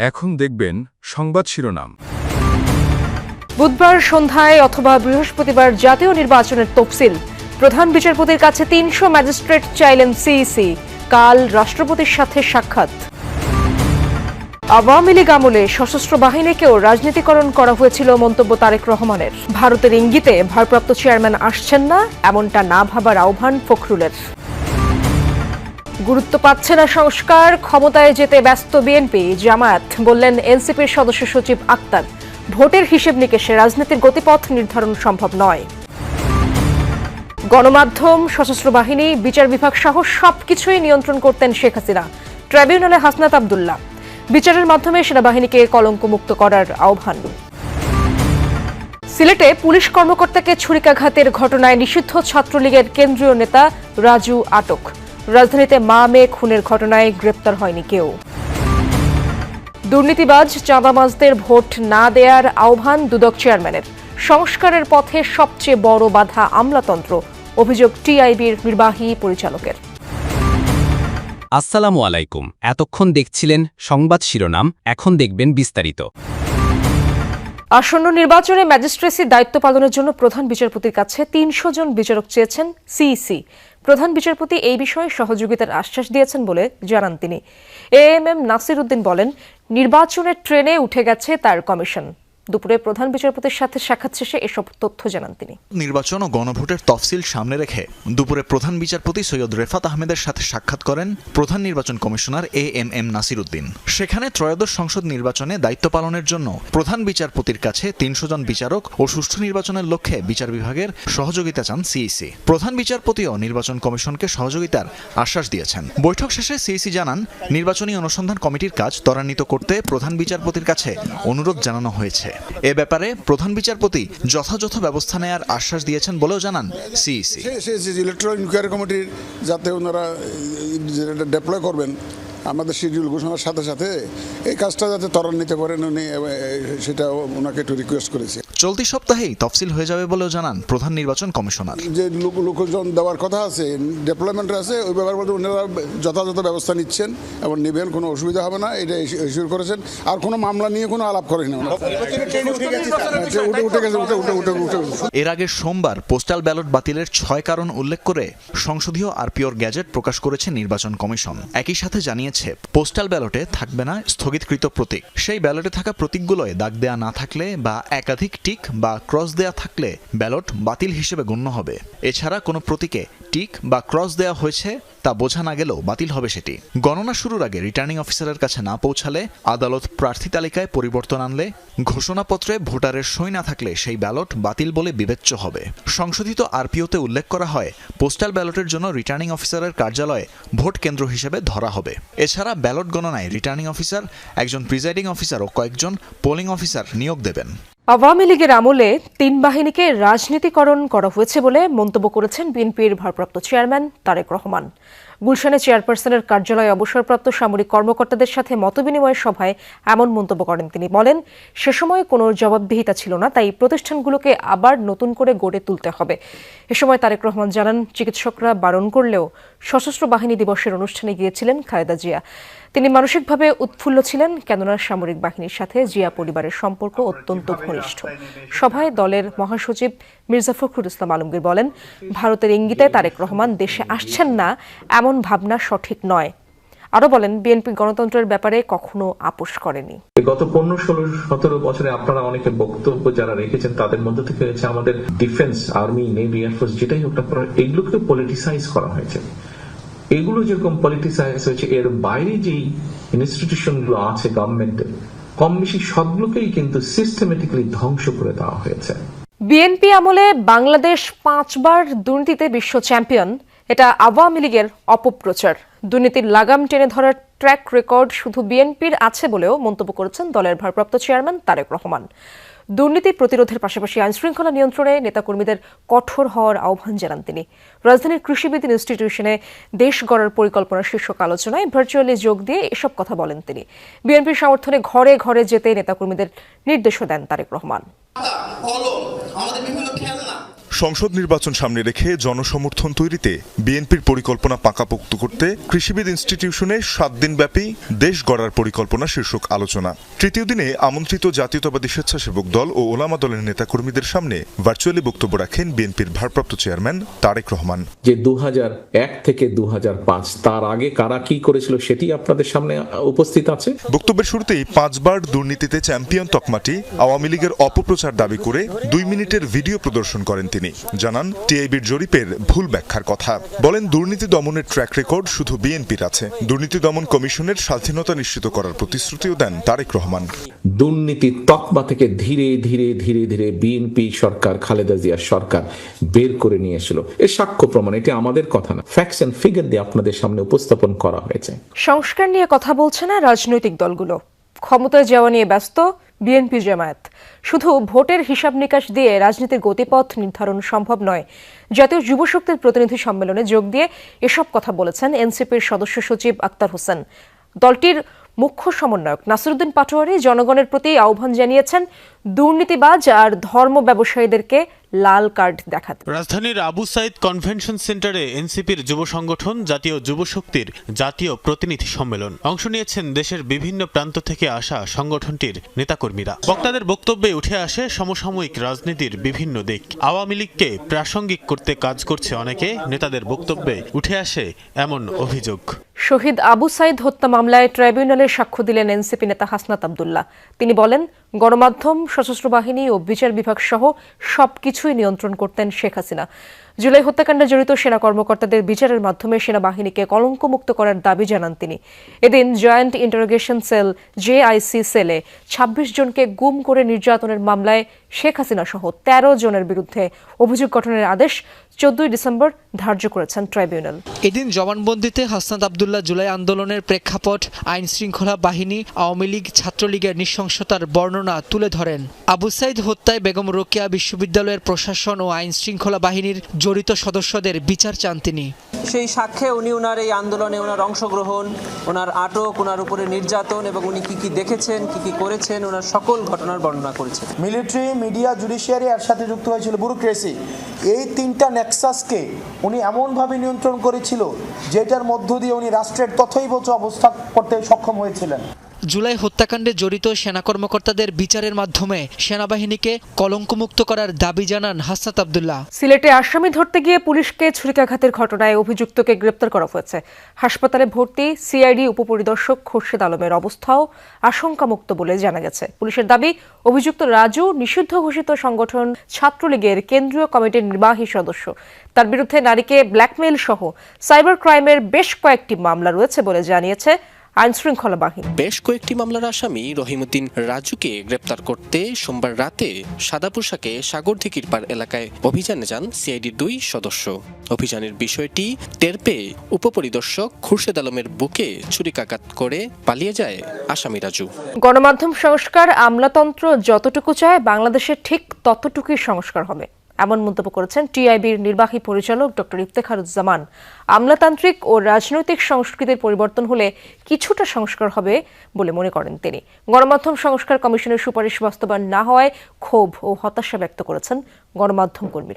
এখন দেখবেন সংবাদ শিরোনাম। বুধবার সন্ধ্যায় অথবা বৃহস্পতিবার জাতীয় নির্বাচনের তফসিল। প্রধান বিচারপতির কাছে ৩০০ ম্যাজিস্ট্রেট চাইলেন সিইসি। কাল রাষ্ট্রপতির সাথে সাক্ষাৎ। আওয়ামী লীগ আমলে সশস্ত্র বাহিনীকেও রাজনীতিকরণ করা হয়েছিল মন্তব্য তারেক রহমানের। ভারতের ইঙ্গিতে ভারপ্রাপ্ত চেয়ারম্যান আসছেন না, এমনটা না ভাবার আহ্বান ফখরুলের। গুরুত্ব পাচ্ছে না সংস্কার, ক্ষমতায় যেতে ব্যস্ত বিএনপি জামায়াত, বললেন এনসিপির সদস্য সচিব আক্তার। ভোটের হিসেব নিকেশে রাজনীতির গতিপথ নির্ধারণ সম্ভব নয়। গণমাধ্যম, সশস্ত্র বাহিনী, বিচার বিভাগ সহ সবকিছুই নিয়ন্ত্রণ করতেন শেখ হাসিনা। ট্রাইব্যুনালে হাসনাত আব্দুল্লাহ। বিচারের মাধ্যমে সেনাবাহিনীকে কলঙ্কমুক্ত করার আহ্বান। সিলেটে পুলিশ কর্মকর্তাকে ছুরিকাঘাতের ঘটনায় নিষিদ্ধ ছাত্রলীগের কেন্দ্রীয় নেতা রাজু আটক। রাজধানীতে মা মেয়ে খুনের ঘটনায় গ্রেপ্তার হয়নি কেউ। দুর্নীতিবাজ চাঁদাবাজদের ভোট না দেয়ার আহ্বান দুদক চেয়ারম্যানের। সংস্কারের পথে সবচেয়ে বড় বাধা আমলাতন্ত্র, অভিযোগ টিআইবির নির্বাহী পরিচালকের। আসসালামু আলাইকুম। এতক্ষণ দেখছিলেন সংবাদ শিরোনাম, এখন দেখবেন বিস্তারিত। আসন্ন নির্বাচনে ম্যাজিস্ট্রেসির দায়িত্ব পালনের জন্য প্রধান বিচারপতির কাছে ৩০০ জন বিচারক চেয়েছেন সিইসি। প্রধান বিচারপতি এই বিষয়ে সহযোগিতার আশ্বাস দিয়েছেন বলে জানান তিনি। এএমএম নাসির উদ্দিন বলেন, নির্বাচনের ট্রেনে উঠে গেছে তার কমিশন। দুপুরে প্রধান বিচারপতির সাথে সাক্ষাৎ শেষে এসব তথ্য জানান তিনি। নির্বাচন ও গণভোটের তফসিল সামনে রেখে দুপুরে প্রধান বিচারপতি সৈয়দ রেফাত আহমেদের সাথে সাক্ষাৎ করেন প্রধান নির্বাচন কমিশনার এএমএম নাসির উদ্দিন। সেখানে ত্রয়োদশ সংসদ নির্বাচনে দায়িত্ব পালনের জন্য প্রধান বিচারপতির কাছে ৩০০ জন বিচারক ও সুষ্ঠু নির্বাচনের লক্ষ্যে বিচার বিভাগের সহযোগিতা চান সিইসি। প্রধান বিচারপতিও নির্বাচন কমিশনকে সহযোগিতার আশ্বাস দিয়েছেন। বৈঠক শেষে সিইসি জানান, নির্বাচনী অনুসন্ধান কমিটির কাজ ত্বরান্বিত করতে প্রধান বিচারপতির কাছে অনুরোধ জানানো হয়েছে। এ ব্যাপারে প্রধান বিচারপতি যথাযথ ব্যবস্থা নেয়ার আশ্বাস দিয়েছেন বলেও জানান সিইসি। ইলেকট্রাল ইনকোয়ারি কমিটির যাতে ওনারা ডেপ্লয় করবেন আমাদের শিডিউল ঘোষণার সাথে সাথে এই কাজটা যাতে ত্বরান্বিত করেন উনি, সেটা ওনাকে একটু রিকোয়েস্ট করেছে। চলতি সপ্তাহেই তফসিল হয়ে যাবে বলেও জানান প্রধান নির্বাচন কমিশনার। যে লোকজন দেওয়ার কথা আছে, ডেপ্লয়মেন্ট আছে, ওই ব্যাপারে ওনারা যথাযথ ব্যবস্থা নিচ্ছেন এবং নেবেন, কোনো অসুবিধা হবে না, এটা ইস্যুর করেছেন। আর কোনো মামলা নিয়ে কোনো আলাপ করেন না। এর আগে সোমবার পোস্টাল ব্যালট বাতিলের ৬ কারণ উল্লেখ করে সংসদীয় আরপিওর গ্যাজেট প্রকাশ করেছে নির্বাচন কমিশন। একই সাথে জানিয়েছে, পোস্টাল ব্যালটে থাকবে না স্থগিতকৃত প্রতীক। সেই ব্যালটে থাকা প্রতীকগুলোয় দাগ দেয়া না থাকলে বা একাধিক টিক বা ক্রস দেয়া থাকলে ব্যালট বাতিল হিসেবে গণ্য হবে। এছাড়া কোনো প্রতীকে টিক বা ক্রস দেয়া হয়েছে তা বোঝা না গেলেও বাতিল হবে সেটি। গণনা শুরুর আগে রিটার্নিং অফিসারের কাছে না পৌঁছালে, আদালত প্রার্থী তালিকায় পরিবর্তন আনলে, ঘোষণাপত্রে ভোটারের সই না থাকলে সেই ব্যালট বাতিল বলে বিবেচ্য হবে। সংশোধিত আরপিওতে উল্লেখ করা হয়, পোস্টাল ব্যালটের জন্য রিটার্নিং অফিসারের কার্যালয়ে ভোট কেন্দ্র হিসেবে ধরা হবে। এছাড়া ব্যালট গণনায় রিটার্নিং অফিসার, একজন প্রিজাইডিং অফিসার ও কয়েকজন পোলিং অফিসার নিয়োগ দেবেন। আওয়ামী লীগের আমলে ৩ বাহিনীকে রাজনীতিকরণ করা হয়েছে বলে মন্তব্য করেছেন বিএনপির ভারপ্রাপ্ত চেয়ারম্যান তারেক রহমান। গুলশানে চেয়ারপারসনের কার্যালয়ে অবসরপ্রাপ্ত সামরিক কর্মকর্তাদের সাথে মতবিনিময় সভায় এমন মন্তব্য করেন তিনি। বলেন, সে সময় কোনো জবাবদিহিতা ছিল না, তাই প্রতিষ্ঠানগুলোকে আবার নতুন করে গড়ে তুলতে হবে। এ সময় তারেক রহমান জানান, চিকিৎসকরা বারণ করলেও সশস্ত্র বাহিনী দিবসের অনুষ্ঠানে গিয়েছিলেন খালেদা জিয়া। তিনি মানসিকভাবে উৎফুল্ল ছিলেন, কেননা সামরিক বাহিনীর সাথে জিয়া পরিবারের সম্পর্ক অত্যন্ত ঘনিষ্ঠ। সভায় দলের মহাসচিব মির্জা ফখরুল ইসলাম আলমগীর বলেন, ভারতের ইঙ্গিতে তারেক রহমান দেশে আসছেন না, এমন ভাবনা সঠিক নয়। আরো বলেন, বিএনপি গণতন্ত্রের ব্যাপারে কখনো আপোষ করেনি। গত 15-16-17 বছরে আপনারা অনেকে বক্তব্য যারা রেখেছেন তাদের মধ্যে থেকে হচ্ছে আমাদের ডিফেন্স, আর্মি, নেভি, এয়ারফোর্স যেটাই হোক না, এগুলোকে পলিটিসাইজ করা হয়েছে। এগুলো যেরকম পলিটিসাইজ হয়েছে, এর বাইরে যেই ইনস্টিটিউশন গুলো আছে গভর্নমেন্টের, কম বেশি সবগুলোকেই কিন্তু সিস্টেমেটিক্যালি ধ্বংস করে দেওয়া হয়েছে। বিএনপি আমলে বাংলাদেশ 5 বার দুর্নীতিতে বিশ্ব চ্যাম্পিয়ন, এটা আওয়ামী লীগের অপপ্রচার। দুর্নীতির লাগাম টেনে ধরার ট্র্যাক রেকর্ড শুধু বিএনপির আছে বলেও মন্তব্য করেছেন দলের ভারপ্রাপ্ত চেয়ারম্যান তারেক রহমান। দুর্নীতি প্রতিরোধের পাশাপাশি আইনশৃঙ্খলা নিয়ন্ত্রণে নেতাকর্মীদের কঠোর হওয়ার আহ্বান জানান তিনি। রাজধানীর কৃষিবিদ ইনস্টিটিউশনে দেশ গড়ার পরিকল্পনা শীর্ষক আলোচনায় ভার্চুয়ালি যোগ দিয়ে এসব কথা বলেন তিনি। বিএনপির সমর্থনে ঘরে ঘরে যেতে নেতাকর্মীদের নির্দেশও দেন তারেক রহমান। সংসদ নির্বাচন সামনে রেখে জনসমর্থন তৈরিতে বিএনপির পরিকল্পনা পাকাপোক্ত করতে কৃষিবিদ ইনস্টিটিউশনে 7 দিনব্যাপী দেশ গড়ার পরিকল্পনা শীর্ষক আলোচনা। তৃতীয় দিনে আমন্ত্রিত জাতীয়তাবাদী স্বেচ্ছাসেবক দল ও ওলামা দলের নেতাকর্মীদের সামনে ভার্চুয়ালি বক্তব্য রাখেন বিএনপির ভারপ্রাপ্ত চেয়ারম্যান তারেক রহমান। যে 2001 থেকে 2005 তার আগে কারা কি করেছিল সেটি আপনাদের সামনে উপস্থিত আছে। বক্তব্যের শুরুতেই 5 বার দুর্নীতিতে চ্যাম্পিয়ন তকমাটি আওয়ামী লীগের অপপ্রচার দাবি করে 2 মিনিটের ভিডিও প্রদর্শন করেন তিনি। জানান টিআইবির জরিপের ভুল ব্যাখ্যার কথা। বলেন দুর্নীতি দমনের ট্র্যাক রেকর্ড শুধু বিএনপির আছে। দুর্নীতি দমন কমিশনের স্বাধীনতা নিশ্চিত করার প্রতিশ্রুতিও দেন তারেক রহমান। দুর্নীতি তকমা থেকে ধীরে ধীরে ধীরে ধীরে বিএনপি সরকার, খালেদা জিয়ার সরকার বের করে নিয়ে এসেছিল। এর সাক্ষ্য প্রমাণ, এটি আমাদের কথা না, ফ্যাক্টস এন্ড ফিগার দিয়ে আপনাদের সামনে উপস্থাপন করা হয়েছে। সংস্কার নিয়ে কথা বলছে না রাজনৈতিক দলগুলো, ক্ষমতায় যাওয়া নিয়ে ব্যস্ত বিএনপি জামায়াত। শুধু ভোটের হিসাব নিকাশ দিয়ে রাজনীতির গতিপথ নির্ধারণ সম্ভব নয়। জাতীয় যুব শক্তির প্রতিনিধি সম্মেলনে যোগ দিয়ে এসব কথা বলেছেন এনসিপির সদস্য সচিব আক্তার হোসেন। দলটির মুখ্য সমন্বয়ক নাসিরউদ্দিন পাটোয়ারি জনগণের প্রতি আহ্বান জানিয়েছেন দুর্নীতিবাজ আর ধর্ম ব্যবসায়ীদেরকে লাল কার্ড দেখাতে। রাজধানীর আবু সাইদ কনভেনশন সেন্টারে এনসিপির যুব সংগঠন জাতীয় যুব শক্তির জাতীয় প্রতিনিধি সম্মেলন। অংশ নিয়েছেন দেশের বিভিন্ন প্রান্ত থেকে আসা সংগঠনটির নেতাকর্মীরা। বক্তাদের বক্তব্যে উঠে আসে সমসাময়িক রাজনীতির বিভিন্ন দিক। আওয়ামী লীগকে প্রাসঙ্গিক করতে কাজ করছে অনেকে, নেতাদের বক্তব্যে উঠে আসে এমন অভিযোগ। শহীদ আবু সাইদ হত্যা মামলায় ট্রাইব্যুনালে সাক্ষ্য দিলেন এনসিপি নেতা হাসনাত আব্দুল্লাহ। তিনি বলেন, গণমাধ্যম, সশস্ত্র বাহিনী ও বিচার বিভাগ সহ সবকিছুই নিয়ন্ত্রণ করতেন শেখ হাসিনা। জুলাই হত্যাকাণ্ডে জড়িত সেনা কর্মকর্তাদের বিচারের মাধ্যমে সেনাবাহিনীকে কলঙ্কমুক্ত করার দাবি জানান তিনি। এদিন জয়েন্ট ইন্টারোগেশন সেল জেআইসি সেলে 26 জনকে গুম করে নির্যাতনের মামলায় শেখ হাসিনা সহ 13 জনের বিরুদ্ধে অভিযোগ গঠনের আদেশ 14 ডিসেম্বর ধার্য করেছেন ট্রাইব্যুনাল। এদিন জবানবন্দিতে হাসনাত আব্দুল্লাহ জুলাই আন্দোলনের প্রেক্ষাপট, আইন শৃঙ্খলা বাহিনী, আওয়ামী লীগ, ছাত্রলীগের নৃশংসতার বর্ণনা তুলে ধরেন। আবু সাইদ হত্যায় বেগম রোকেয়া বিশ্ববিদ্যালয়ের প্রশাসন ও আইন শৃঙ্খলা বাহিনীর জড়িত সদস্যদের বিচার চান তিনি। সেই সাক্ষ্যে উনি ওনার এই আন্দোলনে ওনার অংশগ্রহণ, ওনার আটক, ওনার উপরে নির্যাতন এবং উনি কি কি দেখেছেন, কি কি করেছেন, ওনার সকল ঘটনার বর্ণনা করেছেন। মিলিটারি, মিডিয়া, জুডিশিয়ারি এর সাথে যুক্ত হয়েছিল ব্যুরোক্রেসি। এই 3টা নেক্সাসকে উনি এমনভাবে নিয়ন্ত্রণ করেছিল যেটার মধ্য দিয়ে উনি রাষ্ট্রের তথৈবচ অবস্থা করতে সক্ষম হয়েছিলেন। জুলাই হত্যাকাণ্ডে জড়িত সেনা কর্মকর্তাদের বিচারের মাধ্যমে সেনাবাহিনীকে কলঙ্কমুক্ত করার দাবি জানান হাসনাত আব্দুল্লাহ। সিলেটে আসামি ধরতে গিয়ে পুলিশকে ছুরিকাঘাতের ঘটনায় অভিযুক্তকে গ্রেপ্তার করা হয়েছে। হাসপাতালে ভর্তি সিআইডি উপপরিদর্শক খোরশেদ আলমের অবস্থাও আশঙ্কামুক্ত বলে জানা গেছে। পুলিশের দাবি, অভিযুক্ত রাজু নিষিদ্ধ ঘোষিত সংগঠন ছাত্রলীগের কেন্দ্রীয় কমিটির নির্বাহী সদস্য। তার বিরুদ্ধে নারীকে ব্ল্যাকমেইল সহ সাইবার ক্রাইমের বেশ কয়েকটি মামলা রয়েছে বলে জানিয়েছে আইন শৃঙ্খলা বাহিনী। বেশ কয়েকটি মামলার আসামি রহিমউদ্দিন রাজুকে গ্রেপ্তার করতে সোমবার রাতে সাদা পোশাকে সাগরদিঘির পাড় এলাকায় অভিযানে যান সিআইডির 2 সদস্য। অভিযানের বিষয়টি টের পেয়ে উপপরিদর্শক খোরশেদ আলমের বুকে ছুরিকাঘাত করে পালিয়ে যায় আসামি রাজু। গণমাধ্যম সংস্কার আমলাতন্ত্র যতটুকু চায় বাংলাদেশের ঠিক ততটুকুই সংস্কার হবে, এমন মন্তব্য করেছেন টিআইবির নির্বাহী পরিচালক ডক্টর ইফতেখারুজ্জামান। আমলাতান্ত্রিক ও রাজনৈতিক সংস্কৃতির পরিবর্তন হলে কিছুটা সংস্কার হবে বলে মনে করেন তিনি। গণমাধ্যম সংস্কার কমিশনের সুপারিশ বাস্তবায়ন না হওয়ায় ক্ষোভ ও হতাশা ব্যক্ত করেছেন গণমাধ্যম কর্মীরা।